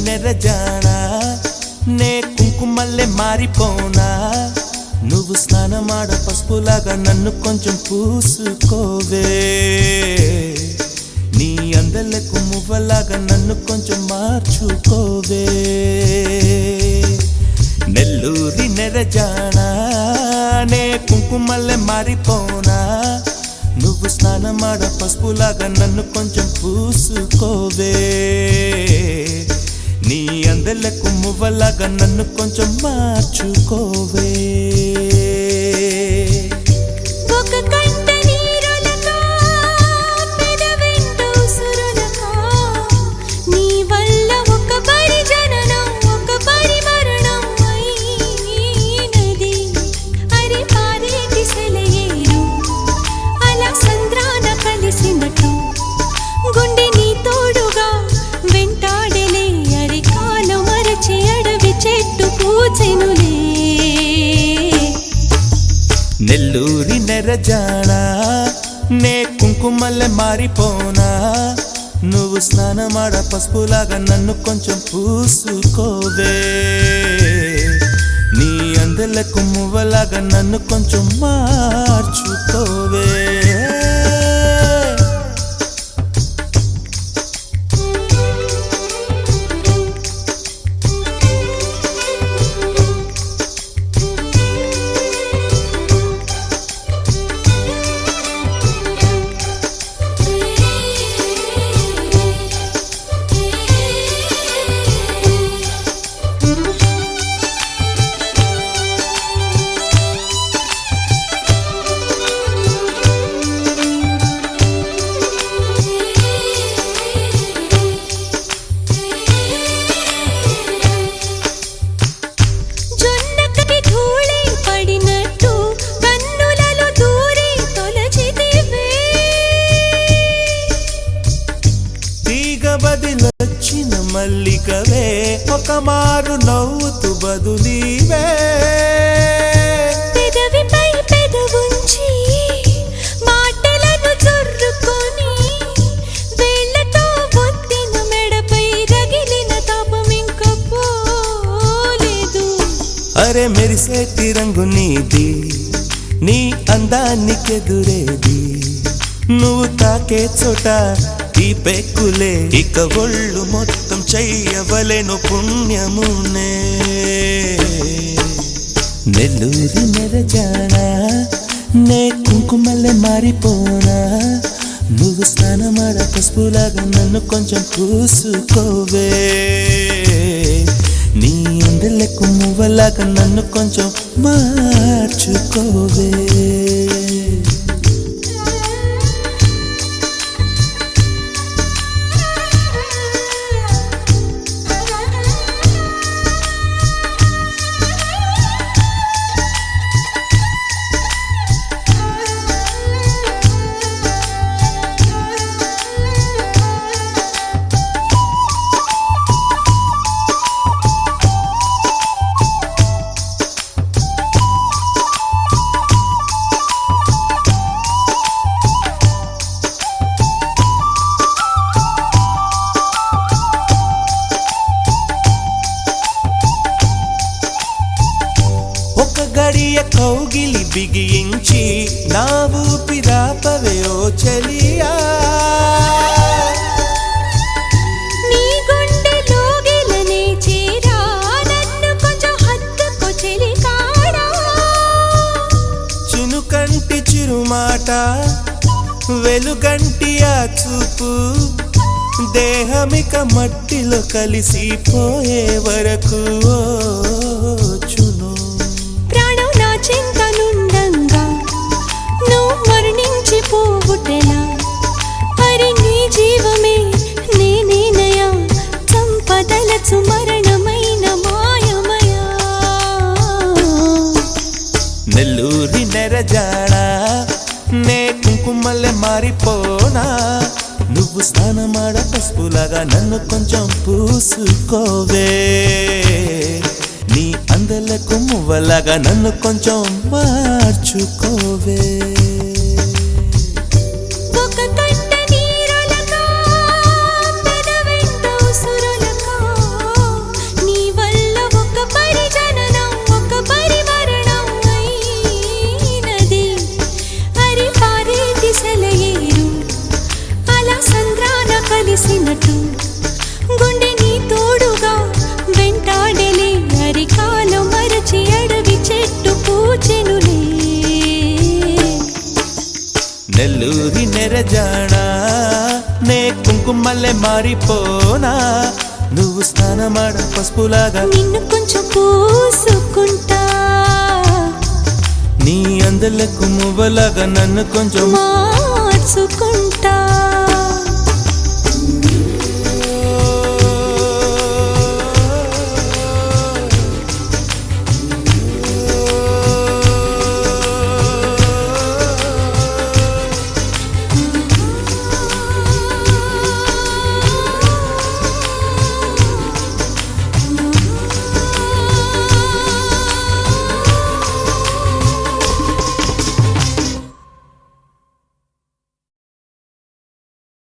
నెరజానా నే కుంకుమల్లె మారిపోనా నువ్వు స్నానమాడ పసుపులాగా నన్ను కొంచెం పూసుకోవే నీ అందలకు మువ్వలాగా నన్ను కొంచెం మార్చుకోవే నెల్లూరి నెరజానా నే కుంకుమల్లె మారిపోనా నువ్వు స్నానమాడ పసుపులాగా నన్ను కొంచెం పూసుకోవే నీ అందలకు మువ్వలాగా నన్ను కొంచెం మార్చుకోవే నెల్లూరి నెరజానా నే కుంకుమల్లె మారిపోనా నువ్వు స్నానమాడ పసుపులాగా నన్ను కొంచెం పూసుకోవే నీ అందలకు మువ్వలాగా నన్ను కొంచెం మార్చుకోవే బదిలొచ్చిన మల్లికవే ఒక మారు నవ్వుతూ బదులీవే పెదవిపై పెదవుంచి మాటలను చొర్రుకొని వేళ్లతో ఒత్తిన మెడపై రగిలిన తాపం ఇంక పోలేదు అరే మెరిసేటి రంగు నీది నీ అందానికెదురేది నువ్వు తాకే చోట ఈ పెక్కులే ఇక ఒళ్ళు మొత్తం చెయ్యవలెను పుణ్యమునే నెల్లూరి నెరజానా నే కుంకుమల్లె మారిపోనా నువ్వు స్నానమాడ పసుపులాగా నన్ను కొంచెం పూసుకోవే నీ అందలకు మువ్వలాగా నన్ను కొంచెం మార్చుకోవే గడియ కౌగిలి బిగించి నా ఊపిరాపవే ఓ చెలియా నీ గుండెలోగిలనే చేరా నన్ను కొంచెం హత్తుకో చెలికాడా చినుకంటి చిరుమాట వెలుగంటి ఆ చూపు దేహమిక మట్టిలో కలిసిపోయే వరకు చింతనుండంగా నువ్వు మరణించి పోవుటెలా హరి నీ జీవమే నేనేనయా సంపదలచు మరణమైన మాయమయా నెల్లూరి నెరజానా నే కుంకుమల్లె మారిపోనా నువ్వు స్నానమాడ పసుపులాగా నన్ను కొంచెం పూసుకోవే నీ అందలకు మువ్వలాగా నన్ను కొంచెం మార్చుకోవే ఒక కంట నీరులకా పెదవెంట ఉసురులకా కుంకుమల్లే మారిపోనా నువ్వు స్నానమాడ పసుపులాగా నిన్ను కొంచెం పూసుకుంటా నీ అందలకు మువ్వలాగా నన్ను కొంచెం మార్చుకుంటా